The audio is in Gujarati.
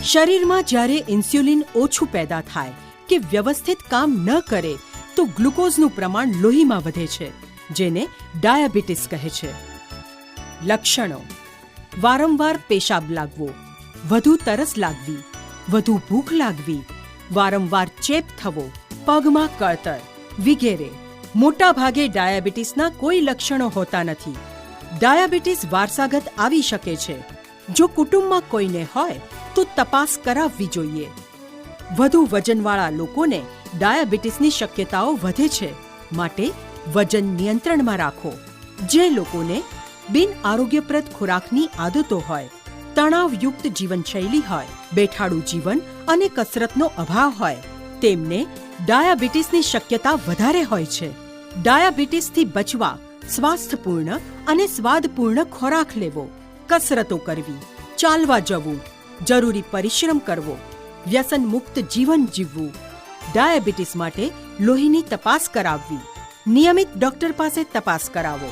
શરીરમાં જ્યારે ઇન્સ્યુલિન ઓછું પેદા થાય કે વ્યવસ્થિત કામ ન કરે તો ગ્લુકોઝનું પ્રમાણ લોહીમાં વધે છે, જેને ડાયાબિટીસ કહે છે. લક્ષણો: વારંવાર પેશાબ લાગવો, વધુ તરસ લાગવી, વધુ ભૂખ લાગવી, વારંવાર ચેપ થવો, પગમાં કળતર વગેરે. મોટાભાગે ડાયાબિટીસના કોઈ લક્ષણો હોતા નથી. ડાયાબિટીસ વારસાગત આવી શકે છે. જો કુટુંબમાં કોઈને હોય તો તપાસ કરાવવી જોઈએ. વધુ વજનવાળા લોકોને ડાયાબિટીસની શક્યતાઓ વધે છે, માટે વજન નિયંત્રણમાં રાખો. જે લોકોને બિન આરોગ્યપ્રદ ખોરાકની આદતો હોય, તણાવયુક્ત જીવનશૈલી હોય, બેઠાડું જીવન અને કસરતનો અભાવ હોય, તેમને ડાયાબિટીસની શક્યતા વધારે હોય છે. ડાયાબિટીસથી બચવા સ્વાસ્થ્યપૂર્ણ અને સ્વાદપૂર્ણ ખોરાક લેવો, કસરતો કરવી, ચાલવા જવું, જરૂરી પરિશ્રમ કરવો, વ્યસન મુક્ત જીવન જીવવું, ડાયાબિટીસ માટે લોહીની તપાસ કરાવવી, નિયમિત ડોક્ટર પાસે તપાસ કરાવો.